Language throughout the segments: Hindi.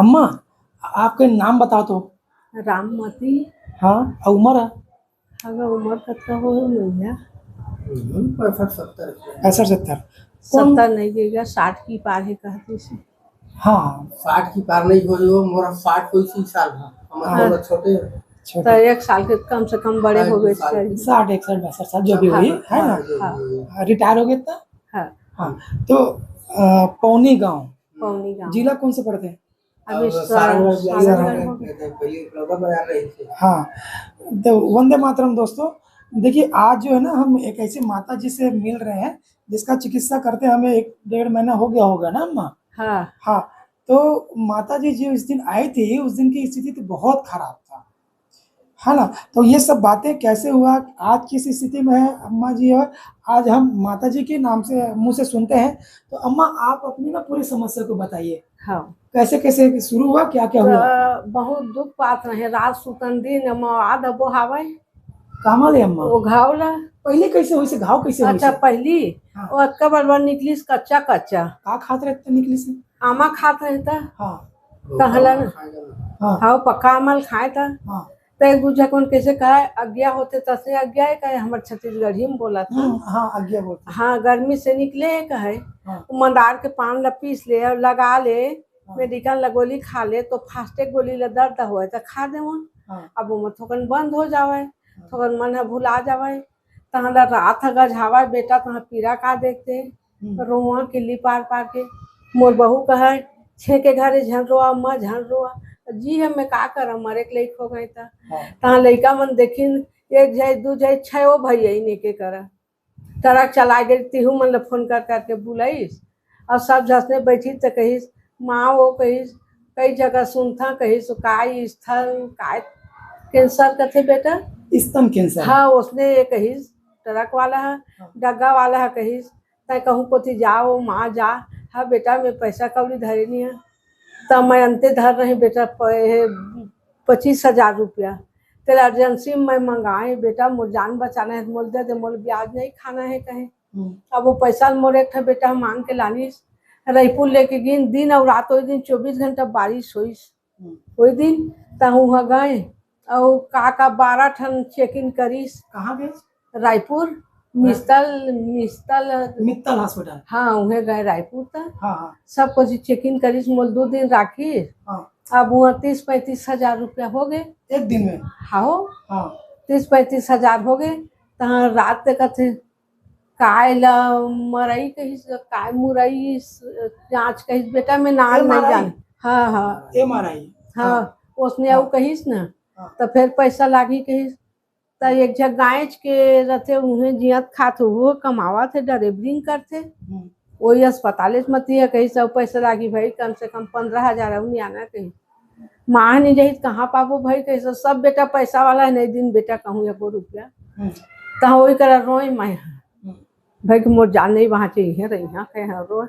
अम्मा आपके नाम बताओ तो। राममती। हाँ और उम्र है? अगर उम्र कतना हो भैया? 65-70। कौन? 70 नहीं गएगा, 60 की पार है कहती से। हाँ 60 की पार नहीं हो मोरा 60 कोई सी साल है हाँ। हमारा छोटे तो छोटे 1 साल के कम से कम बड़े हो गए चाहिए। 60-61-62 जो भी हाँ, हुई है हाँ, ना। रिटायर हो गए था। हाँ। हाँ तो पौनी गांव पौनी गाँव जिला कौन से पड़ते हैं? अभी सारंगगढ़ हो गया। पहले लौका बाजार रहे थे। हाँ तो वंदे मातरम दोस्तों। देखिए आज जो है ना हम एक ऐसी माता जी से मिल रहे हैं जिसका चिकित्सा करते हमें 1-1.5 महीना हो गया होगा ना अम्मा। हाँ हाँ तो माता जी जो इस दिन आई थी उस दिन की स्थिति तो बहुत खराब था, है ना। तो ये सब बातें कैसे हुआ, आज किस स्थिति में है अम्मा जी, और आज हम माता जी के नाम से मुंह से सुनते हैं। तो अम्मा आप अपनी ना पूरी समस्या को बताइए, हाँ। कैसे कैसे शुरू हुआ, क्या क्या हुआ? तो बहुत दुख पात रहे, रात सुतन दिन मवाद अब हावे कामा ले अम्मा? वो घाव ला। पहले कैसे हुई से घाव कैसे हुई अच्छा से? पहली हाँ। वो अक्का बरबर निकली कच्चा कच्चा का खात रहते निकली से? आमा खात रहता। हाँ कहलन हाँ हाँ पक्का अमल खाए था। हाँ तो एक दूसरे को कैसे कहा आज्ञा होते तसे आज्ञा है कहे हमारे छत्तीसगढ़ी में बोला था। हाँ आज्ञा बोलते हैं। हाँ गर्मी से निकले कहे हाँ मंदार के पान ला पीस ले और लगा ले, मेडिकल ला गोली खा ले तो फास्टे गोली ला दर्द हुआ तो खा दे वहाँ। हाँ अब वो थोकन बंद हो जावे, थोकन मन है भुला जावे। तहाँ ला रात गझावा बेटा तहाँ पीरा का देखते रोआ किल्ली पार पार के। मोर बहू कहे छे के घरे झन रोआ अम्मा झन रोआ। जी हम मैं का कर मरे के लइक हो गए था। तहाँ लइका मन देखिन 1 जाए 2 जाए 6 भैया ने के करा ट्रक चला गई तिहू मन ला फोन कर करके बुलाइस और सब झसने बैठी तो कहिस माँ वो कहिस कई जगह सुनता कहिस काय स्थल काय कैंसर कथे बेटा स्तन कैंसर। हाँ उसने ये कहिस ट्रक वाला है डग्गा वाला है कहिस तय कहूँ कोथी जाओ माँ जा। हाँ बेटा मैं पैसा कौड़ी धरे नहीं है तब मैं अंते धर रही बेटा 25,000 रुपया तेरा एजेंसी में मैं मंगाए बेटा मोर जान बचाना है मोल दे मोल ब्याज नहीं खाना है कहे। अब वो पैसा मोर एक था बेटा मांग के लानीस रायपुर लेके गिन दिन और रात वही दिन 24 घंटा बारिश हुई वही दिन तहु गए और का 12 ठन चेक इन करीस। कहाँ गए? रायपुर मित्तल मित्तल हॉस्पिटल। हाँ उन्हें गए रायपुर तक। हाँ हाँ सब कुछ चेक इन करीस मोल 2 दिन राखी। हाँ अब वहाँ 30-35 हजार रुपया हो गए एक दिन में। हाँ हाँ 30-35 हजार हो गए। तहाँ रात तक थे काय ला मरई कहिस काय मुरई जांच कहिस बेटा मैं नाम नहीं जान। हाँ हाँ MRI। हाँ उसने वो कहिस ना तो फिर पैसा लागी कहिस तो एक जगह गाँच के रहते उन्हें जियत खात वो कमावा थे ड्राइवरिंग करते वही अस्पताल मत है कहीं सब पैसा लागी भाई कम से कम 15,000 अब नहीं आना कहीं माँ नहीं जाही कहाँ पाबो भाई कैसे सब बेटा पैसा वाला है नहीं दिन बेटा कहूँ 1 रुपया तहाँ वही करा रोए मैं भाई कि मोर जान नहीं वहाँ चाहिए रही यहाँ कहीं रो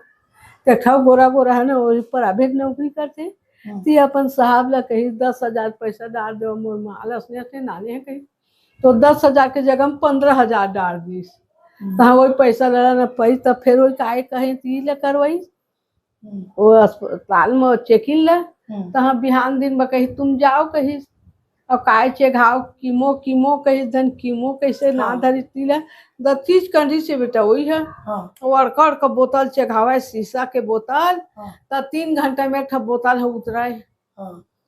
तो ठग बोरा बोरा है ना वही प्राइवेट नौकरी करते ती अपन साहब ला कहीं 10,000 पैसा डाल दो मोर माल उसने नाने है कहीं तो 10,000 के जगह में 15,000 डाल दीस। तहाँ वही पैसा लड़ा न पई तब फिर वही काहे कहीं ती ला करवाई वो अस्पताल में चेक इन ला तहाँ बिहान दिन में कही तुम जाओ कही और काय चेक घाव कीमो कही धन कीमो कैसे ना धरी तीला द चीज कंडी से बेटा वही है वर्कर का बोतल चेघावा शीशा के बोतल तो 3 घंटा में एक बोतल है उतराए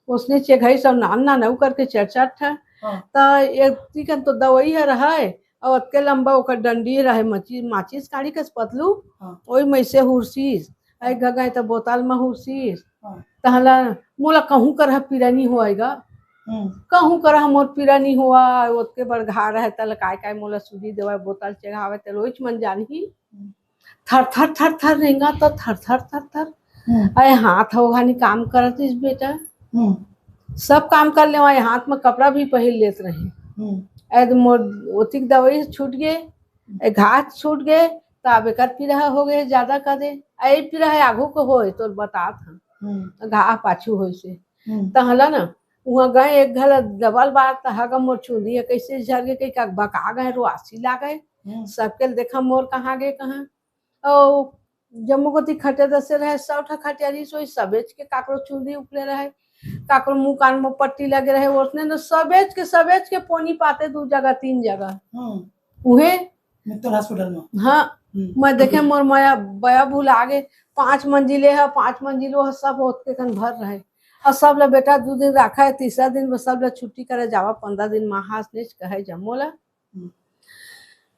उसने चेघाई सब नान नौ करके 4-4 था तो एक तीकन तो दवाई है रहा और अतके लंबा ओकर डंडी रहे माचिस काढ़ी के पतलू वही में से हुरसीस आई गए तो बोतल में हुरसीस तहला मोला कहूँ कर पीरानी होएगा कहूँ कर मोर पीरानी हुआ ओतके बड़ घा रहे तल काय मोला सूजी देवा बोतल चढ़ावे तो रोज मन जानी थर थर थर थर रेंगा तो थर थर थर थर अरे हाथ हो घानी काम करत इस बेटा सब काम कर ले वहाँ हाथ में कपड़ा भी पहन लेते रहे मोर ओतिक दवाई छूट गए घास छूट गए तो अब एक पीरा हो गए ज्यादा कर दे आई पीरा है आगू को हो तो बता था घा पाछू हो से तहला ना वहाँ गए एक घर डबल बार तहागा मोर चूंदी कैसे झर गए कहीं बका गए रुआसी ला गए सबके देखा मोर कहाँ गए कहाँ ओ जम्मू को खटे दसे रहे 100 खटियारी सोई सबेच के काकरो चूड़ी उपले रहे काकरो मुंह कान में पट्टी लगे रहे उसने न सबेच के पोनी पाते 2 जगह 3 जगह उहे मित्तल हॉस्पिटल में। हाँ मैं देखे मोर माया बया भूल आगे 5 मंजिले है 5 मंजिलो है सब होत के कन भर रहे और सब ला बेटा 2 दिन रखा है तीसरा दिन में सब ला छुट्टी करे जावा 15 दिन महास ने कहे जमोला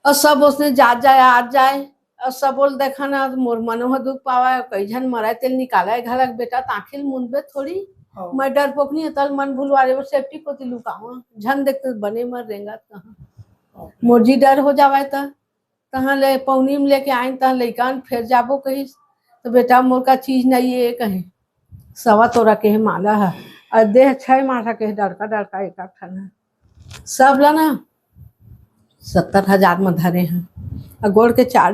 और सब उसने जाए आज जाए और सब बोल देखा ना मोर मनो दुख पावा कई झन मराए तेल निकाला घलक बेटा ताखिल मुंबे थोड़ी मैं डर पोकनी तल मन भूलवारे वो सेफ्टी को ती लुकावा झन देखते बने मर रेंगा कहाँ मोरजी डर हो जावा तहाँ ले पौनी में लेके आइन तहाँ लइकान फिर जाबो कही तो बेटा मोर का चीज नहीं है कहे सवा तोरा के माला है और देह 6 माथा के डरका एक खाना सब ला ना 70,000 में धरे हैं और गोड़ के 4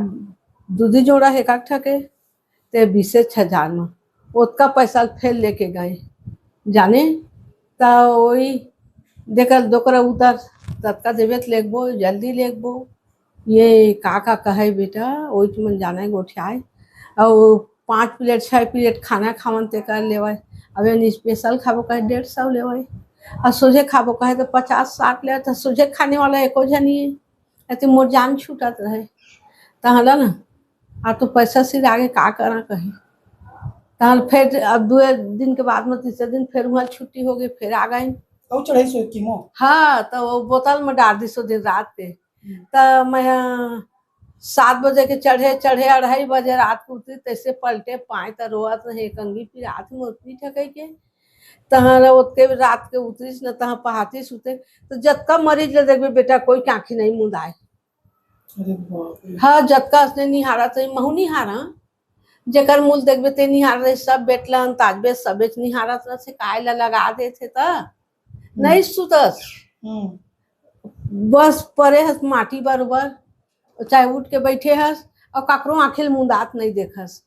दूधी जोड़ा है एक ठके ते 20,000 में उसका पैसा फिर लेके गए जाने तो वही देखल दोकरा उतर तत्का देवे लेखबो जल्दी लेखबो ये का कहे बेटा वही मन जाना है गोठियाए और 5 प्लेट 6 प्लेट खाना खावन ते कर लेवाए अब स्पेशल खाबो कहे 150 लेवाए और सोझे खाबो कहे तो 50-60 ले तो सोझे खाने वाला एको जनी है ऐसे मोर जान छूटत रहे तहला ना आ तो पैसा सिर आगे का करा कहे तहल फिर अब 2 दिन के बाद में तीसरे दिन फिर वहाँ छुट्टी हो गई फिर आ गए तो चढ़े सो कीमो हाँ तो वो बोतल में डाल दी सो दिन रात पे तो मैं 7 बजे के चढ़े 2:30 बजे रात को उतरी तैसे पलटे पाए तो रोत रहे कंगी फिर रात में उतरी ठके के तहाँ उतके रात के उतरीस न तहाँ पहाती सुते तो जतका मरीज ले देखबे बेटा कोई के आँखी नहीं मुदाए हाँ जतका उसने निहारा तो महू निहारा जेकर मूल देखबे ते निहार रहे सब बेटलन ताजबे सबेच निहारा से काय ला लगा देते त नहीं सुतस बस परे हस माटी बरोबर चाहे उठ के बैठे हस और काकरो आँखें मुंदात नहीं देखस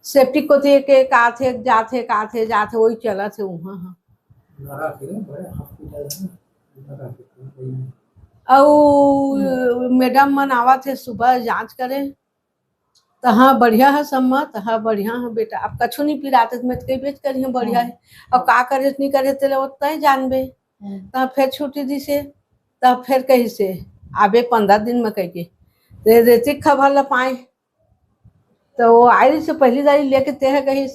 सेफ्टी को थे के काथे जाते वही चला थे वहाँ और मैडम मन आवा थे सुबह जांच करे तो हाँ बढ़िया है सम्मत हाँ बढ़िया है बेटा अब कछु नहीं पिलाते मैं तो कई बेच करी हूँ बढ़िया है और का करे नहीं करे तेरे उतना ही जानबे तब फिर छुट्टी दी से तब फिर कही से आबे 15 दिन में कह के रेतिक खबर ला पाए तो वो आई से पहली दारी लेके ते है कही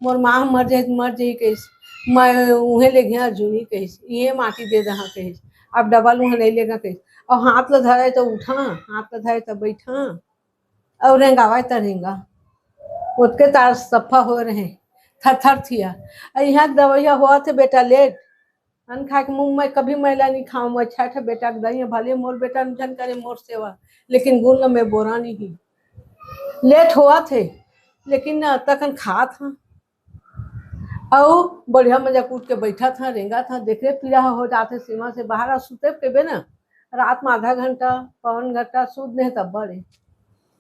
मोर माँ मर जाए कहीस मैं उन्हें ले गया अर्जुनी कहीस ये माटी दे दहा कहीस अब डबल वहाँ नहीं लेगा कहीस और हाथ ला धराए तो उठा हाथ ला धराए तो बैठा और रेंगावा तो रेंगा उतके तार सफा हो रहे थर थिया यहाँ दवाइया हुआ थे बेटा लेट अन खा के मुँह में कभी मैला नहीं खाऊं मैं अच्छा बेटा के दही भले मोर बेटा जन करे मोर सेवा लेकिन गुल में बोरा नहीं लेट हुआ थे लेकिन तकन खा था और बढ़िया मजा कूट के बैठा था रेंगा था देखे पीड़ा हो जाते सीमा से बाहर सुते के ना रात में आधा घंटा 1 घंटा सूद नहीं तब बड़े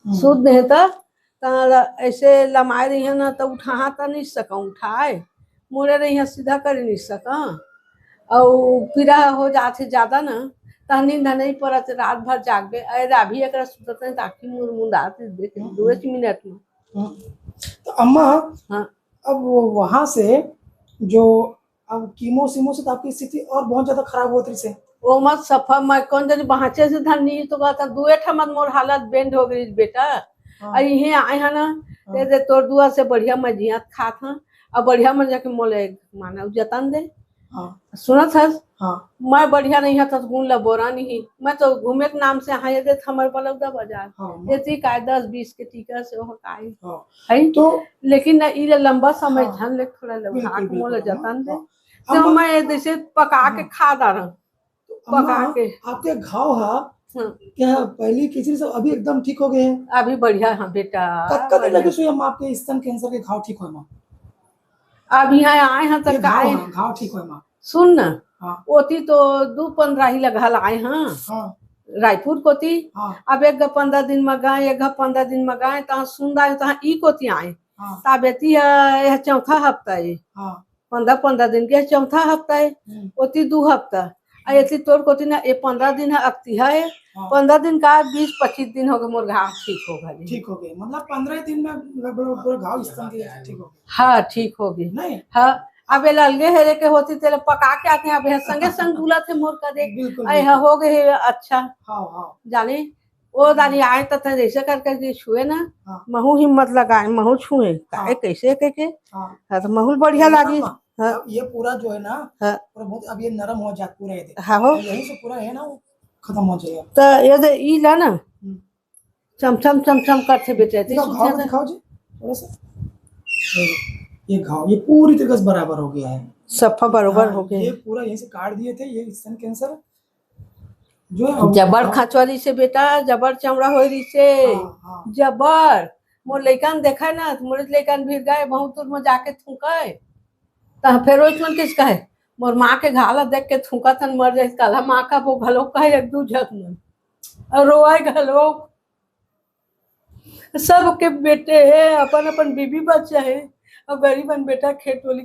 सूद नहीं था ऐसे लमाए रही है ना तो उठा तो नहीं सका उठाए मुड़े रही है सीधा कर नहीं सका और पीड़ा हो जाते ज्यादा ना तो नींद नहीं पड़त रात भर जागबे अरे अभी एक सुतते हैं ताकि मुंदाते देखे 2 मिनट में तो अम्मा हाँ अब वहां से जो अब कीमो सीमो से तो आपकी स्थिति और बहुत ज्यादा खराब होती से वो मत सफा मैं कौन जब बहाचे से धनी तो कहता 2 ठमत मोर हालत बेंड हो गई बेटा और यही आए है ना ते तोर दुआ से बढ़िया मैं जियात खा था और बढ़िया मैं जाके मोले माना जतन दे सुना था मैं बढ़िया नहीं था गुण ला बोरा नहीं मैं तो घूमे के नाम से हाय दे हमर बलौदा बाजार ये काय 10-20 के टीका से हो काय है तो लेकिन इले लंबा समय झन ले थोड़ा लगा मोले जतन दे तो मैं जैसे पका के खा रहा पका के आपके घाव क्या पहले किसी से अभी एकदम ठीक हो गए हैं अभी बढ़िया है बेटा कब लगे सो हम आपके स्तन कैंसर के घाव ठीक हो मां अब यहाँ आए हैं तो घाव ठीक हो मां सुन ना ओती तो 2-15 ही लगा आए हाँ रायपुर कोती अब 1-15 दिन में गए 1-15 दिन में गए तहाँ सुंदा तहाँ ई कोती आए ताबेती है यह चौथा हफ्ता है 15 दिन के चौथा हफ्ता है ओती 2 हफ्ता ऐसी तोर कोती ना 15 दिन है अक्तिहा है हाँ। 15 दिन का 20-25 दिन हो गए मोर घाव ठीक हो गए। ठीक हो गए, मतलब 15 दिन में लगभग पूरा घाव स्तन के ठीक हो गए। हाँ ठीक हो गई। नहीं हाँ अब ये अलगे हेरे के होती तेरे पका के आते हैं, अब ये संगे संग दूल्हा थे मोर का देख बिल्कुल अरे हाँ हो गए है, अच्छा हाँ हाँ जाने वो दानी आए तो जैसे करके छुए ना हाँ महू हिम्मत लगाए महू छुए हाँ। कैसे के हाँ। हाँ तो महू बढ़िया लागी। हाँ अब ये पूरा जो है ना हाँ पूरा बहुत अब ये नरम हो जाता पूरा, ये देख हाँ हो यही से पूरा है ना वो खत्म हो जाएगा। तो ये ई ला ना चमचम चमचम करते बेटे दिखाओ घाव को दिखाओ जी थोड़ा सा। ये घाव ये पूरी तरीके से बराबर हो गया है, सफा बरोबर हो ये गए। पूरा यहीं से काट दिए थे, ये स्तन कैंसर जो है जबर खचवारी से बेटा जबर चमड़ा हो रही से हाँ, हाँ। जबर मोर लइकन देखा ना मोर लइकन भी गए बहुत दूर में जाके थूके तो फिर मन किस कहे मोर माँ के घाला देख के थूका थन मर जाए कल माँ का वो घलो कहे एक दू झक मन और रोए घलो सबके बेटे है अपन अपन बीबी बच्चा है और गरीबन बेटा खेत वाली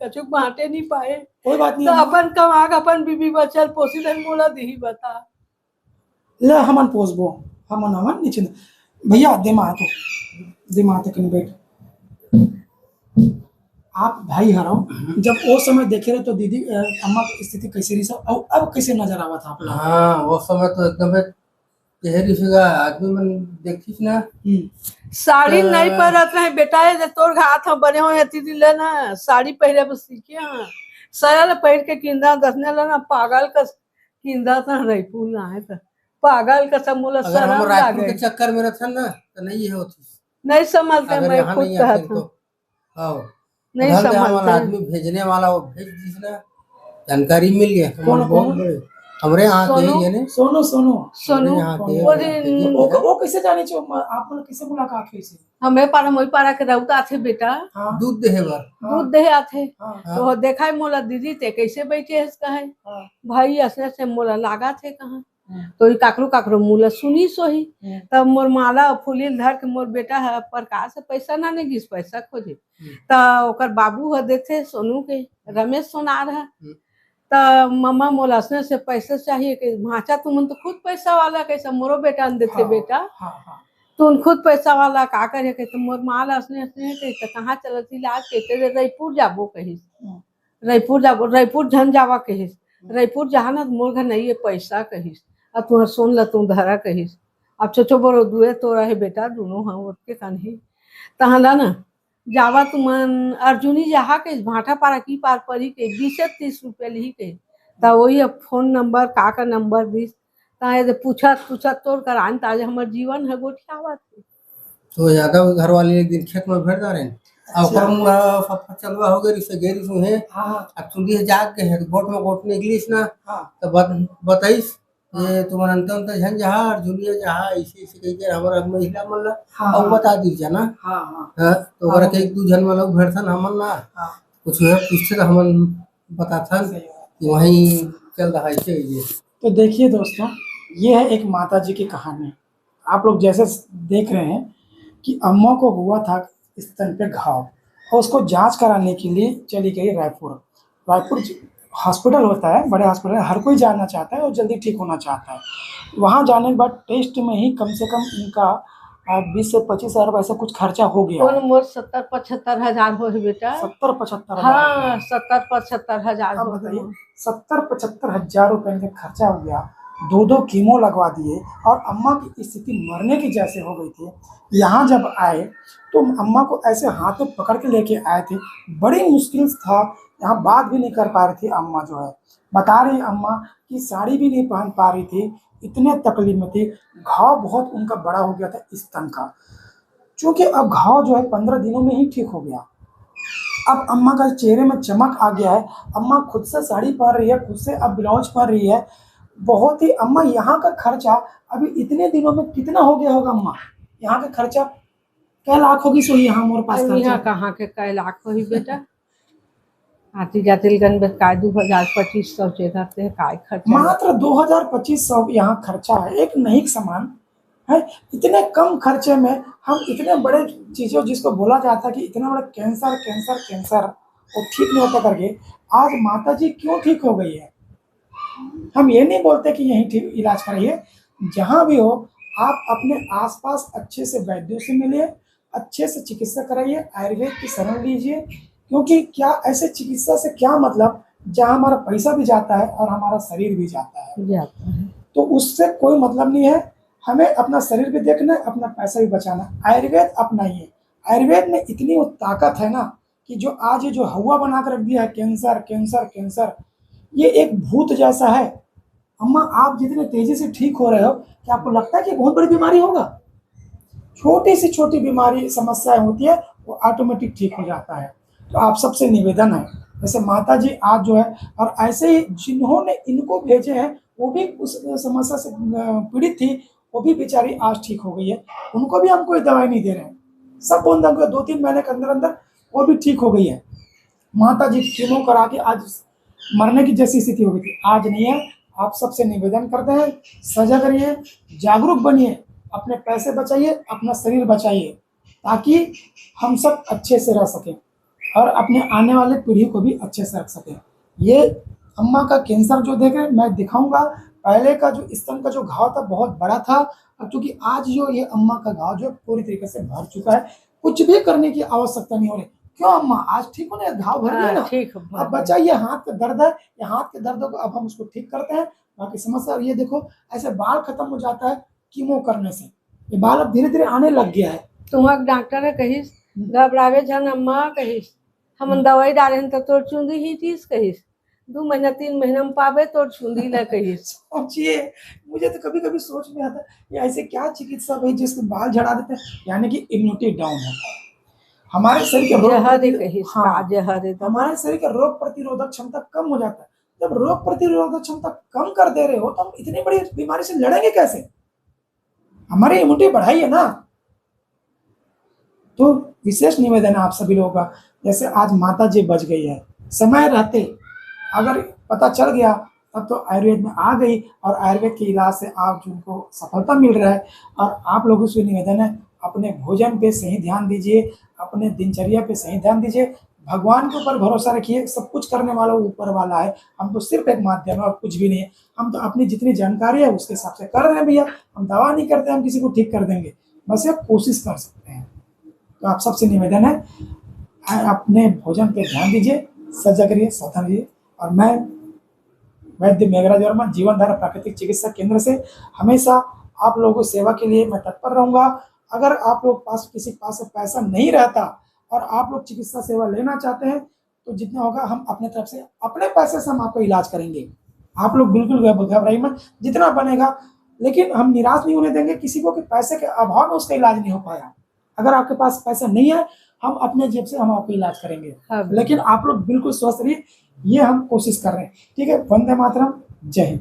कछु बांटे नहीं पाए कोई बात नहीं तो अपन कमा के अपन बीबी बच्चा पोसी दन मोला दी बता ले हमन पोसबो हमन हमन नीचे भैया दिमाग तक नहीं बैठ आप भाई हराओ जब वो समय देखे रहे तो दीदी अम्मा की स्थिति कैसे रही सब और अब कैसे नजर आवा था आप लोग? हाँ वो समय तो एकदम चेहरे से आदमी मन देखिस ना साड़ी नहीं पहनत रहे बेटा ये तोर हाथ हम बने हुए हती ले ना साड़ी पहरे बस सीखे हाँ साया पहन के किंदा दसने ला ना पागल का किंदा था रायपुर ना है तो पागल का सब मोला अगर हम शर्म रायपुर लागे के चक्कर में रहते ना तो नहीं है होती। नहीं समझते अगर मैं यहाँ खुद नहीं कहत आते हूँ तो आओ नहीं उधर से हमारा समझते आदमी भेजने वाला वो भेज दिस ना जानकारी मिल गया कौन हमारे बहुत बड़े हमारे यहाँ के सोनू? ही है ने सोनू सोनू यहाँ के वो वो कैसे जाने चाहिए आप लोग कैसे मुलाकात हुई से? हमें पारा मोई पारा के रहता थे बेटा हाँ दूध दे बार दूध दे आथे हाँ तो देखा है मोला दीदी ते कैसे बैठे है कहे हाँ भाई ऐसे से मोला लागा थे कहाँ तो ई काकरो काकरो मोला सुनी सोही तब मोर माला फूली धर के मोर बेटा है प्रकाश से पैसा ना नहीं गिस पैसा खोजे तो ओकर बाबू है देते सोनू के रमेश सोनार है तो मम्मा मोला से पैसा चाहिए कि भाचा तुम तो खुद पैसा वाला कैसा मोरो बेटा ने देते बेटा हाँ हाँ तुम खुद पैसा वाला का करे के तुम मोर माल असने कही तो कहाँ चलत इलाज कहते रायपुर जाबो कही रायपुर जाबो रायपुर झन जावा कहिस रायपुर जहाँ ना मोर घर नहीं है पैसा कहिस अब तुम सुन ल तू धरा कहिस अब छोचो बड़ो दुए तो रहे बेटा दोनों हाँ उसके कन्ही तहला ना जावा तुमन अर्जुनी जहा के भाटा पारा की पार परी के 20-30 रुपये ली के तो वही अब फोन नंबर का नंबर दिस ताए पूछा तोड़ कर आन ताजे हमार जीवन है गोठियावा थे तो यादव घर वाले एक दिन खेत में भेड़ जा रहे और ओकर मुड़ा फफा चलवा हो गई से गेरी सु है हाँ अब तुंदी जाग के है गोट में गोट निकलिस ना हाँ तो बताइस ये तुम्हारा अंत झन जहा और जूलिया जहा ऐसे कह के हमारा महिला मन ला हाँ और बता दी ना हाँ हाँ हाँ तो ओकरा के एक दू जन में लोग भेड़थन हमन ना हाँ कुछ है पूछते तो हमन बताथन कि वहीं चल रहा है ये। तो देखिए दोस्तों ये है एक माता जी की कहानी। आप लोग जैसे देख रहे हैं कि अम्मा को हुआ था स्तन पे घाव और उसको जांच कराने के लिए चली गई रायपुर हॉस्पिटल होता है, बड़े हॉस्पिटल हर कोई जाना चाहता है और जल्दी ठीक होना चाहता है। वहाँ जाने के बाद टेस्ट में ही कम से कम इनका 20 से 25 हजार ऐसा कुछ खर्चा हो गया। कौन मोर 70-75 हजार हो बेटा 70-75 हाँ 70-75 हजार अब बताइए 70-75 हजार रुपए का खर्चा हो गया, 2 कीमो लगवा दिए और अम्मा की स्थिति मरने की जैसे हो गई थी। यहाँ जब आए तो अम्मा को ऐसे हाथ में पकड़ के लेके आए थे, बड़ी मुश्किल था, यहाँ बात भी नहीं कर पा रही थी अम्मा जो है, बता रही अम्मा कि साड़ी भी नहीं पहन पा रही थी, इतने तकलीफ में थी। घाव बहुत उनका बड़ा हो गया था स्तन का, क्योंकि अब घाव जो है 15 दिनों में ही ठीक हो गया। अब अम्मा का चेहरे में चमक आ गया है, अम्मा खुद से साड़ी पहन रही है, खुद से अब ब्लाउज पहन रही है। बहुत ही अम्मा यहाँ का खर्चा अभी इतने दिनों में कितना हो गया होगा अम्मा? यहाँ का खर्चा क्या लाख होगी सो यहाँ हमारे पास खर्चा? यहाँ कहाँ के कै लाख हो ही बेटा आती जाती गन में काय 2000-2500 चेहते हैं काय खर्चा मात्र 2000-2500 यहाँ खर्चा है एक नई सामान है। इतने कम खर्चे में हम इतने बड़े चीज़ों जिसको बोला जाता है कि इतना बड़ा कैंसर वो ठीक नहीं होता करके आज माता जी क्यों ठीक हो गई है। हम ये नहीं बोलते कि यहीं ठीक इलाज कराइए, जहाँ भी हो आप अपने आसपास अच्छे से वैद्यों से मिलिए, अच्छे से चिकित्सा कराइए, आयुर्वेद की शरण लीजिए, क्योंकि क्या ऐसे चिकित्सा से क्या मतलब जहाँ हमारा पैसा भी जाता है और हमारा शरीर भी जाता है, जाता है। तो उससे कोई मतलब नहीं है। हमें अपना शरीर भी देखना है, अपना पैसा भी बचाना है। आयुर्वेद अपनाइए। आयुर्वेद में इतनी वो ताकत है ना कि जो आज ये जो हवा बना कर रख दिया है, कैंसर कैंसर कैंसर, ये एक भूत जैसा है। अम्मा आप जितने तेजी से ठीक हो रहे हो, क्या आपको लगता है कि बहुत बड़ी बीमारी होगा? छोटी से छोटी बीमारी समस्याएं होती है, वो ऑटोमेटिक ठीक हो जाता है। तो आप सबसे निवेदन है, जैसे माता जी आज जो है, और ऐसे ही जिन्होंने इनको भेजे हैं वो भी उस समस्या से पीड़ित थी, वो भी बेचारी आज ठीक हो गई है। उनको भी हम कोई दवाई नहीं दे रहे हैं, सब बोलते हैं 2-3 महीने के अंदर अंदर वो भी ठीक हो गई है। माता जी कीमो करा के आज मरने की जैसी स्थिति हो गई थी, आज नहीं है। आप सबसे निवेदन करते हैं, सजग रहिए, जागरूक बनिए, अपने पैसे बचाइए, अपना शरीर बचाइए, ताकि हम सब अच्छे से रह सकें और अपने आने वाले पीढ़ी को भी अच्छे से रख सकें। ये अम्मा का कैंसर जो देखें मैं दिखाऊंगा, पहले का जो स्तन का जो घाव था बहुत बड़ा था, और क्योंकि आज जो ये अम्मा का घाव जो पूरी तरीके से भर चुका है, कुछ भी करने की आवश्यकता नहीं हो रही। क्यों अम्मा आज ठीक हो ना, घाव भर गया हाँ, ना? ठीक अब बच्चा ये हाथ का दर्द है, ये हाथ के दर्द को अब हम उसको ठीक करते हैं, बाकी समस्या। ये देखो ऐसे बाल खत्म हो जाता है कीमो करने से, ये बाल अब धीरे धीरे आने लग गया है। तुम्हारा डॉक्टर है कहिस घबरावे जन अम्मा कहिस हम दवाई डाले तो तोड़ चूंदी ही चीज कहिस 2 महीना 3 महीना में पावे तोड़ चूंदी ला कहिस। सोचिए, मुझे तो कभी कभी सोच में आता है ये ऐसे क्या चिकित्सा भाई जिसके बाल झड़ा देते हैं, यानी कि इम्यूनिटी डाउन है हमारे शरीर के रोग जहर कहिस हाँ, का जहर है हमारे शरीर का रोग प्रतिरोधक क्षमता कम हो जाता है। जब रोग प्रतिरोधक क्षमता कम कर दे रहे हो तो हम इतनी बड़ी बीमारी से लड़ेंगे कैसे? हमारी इम्यूनिटी बढ़ाइए ना। तो विशेष निवेदन है आप सभी लोगों का, जैसे आज माता जी बच गई है, समय रहते अगर पता चल गया तब तो आयुर्वेद में आ गई, और आयुर्वेद के इलाज से आप उनको सफलता मिल रहा है। और आप लोगों से निवेदन है, अपने भोजन पे सही ध्यान दीजिए, अपने दिनचर्या पे सही ध्यान दीजिए, भगवान के ऊपर भरोसा रखिए, सब कुछ करने वाला वो ऊपर वाला है, हम तो सिर्फ एक माध्यम है और कुछ भी नहीं है। हम तो अपनी जितनी जानकारी है उसके हिसाब से कर रहे हैं भैया, हम दवा नहीं करते, हम किसी को ठीक कर देंगे, बस ये कोशिश कर सकते हैं। तो आप सबसे निवेदन है, अपने भोजन पे ध्यान दीजिए, सजग रहिए, सावधान रहिए। और मैं वैद्य मेघराज वर्मा जीवनधारा प्राकृतिक चिकित्सा केंद्र से हमेशा आप लोगों की सेवा के लिए मैं तत्पर रहूंगा। अगर आप लोग पास किसी के पास पैसा नहीं रहता और आप लोग चिकित्सा सेवा लेना चाहते हैं तो जितना होगा हम अपने तरफ से अपने पैसे से हम आपको इलाज करेंगे। आप लोग बिल्कुल घबराइए मत, जितना बनेगा, लेकिन हम निराश नहीं होने देंगे किसी को कि पैसे के अभाव में उसका इलाज नहीं हो पाया। अगर आपके पास पैसा नहीं है हम अपने जेब से हम आपको इलाज करेंगे, लेकिन आप लोग बिल्कुल स्वस्थ रहिए, ये हम कोशिश कर रहे हैं। ठीक है, वंदे मातरम, जय हिंद।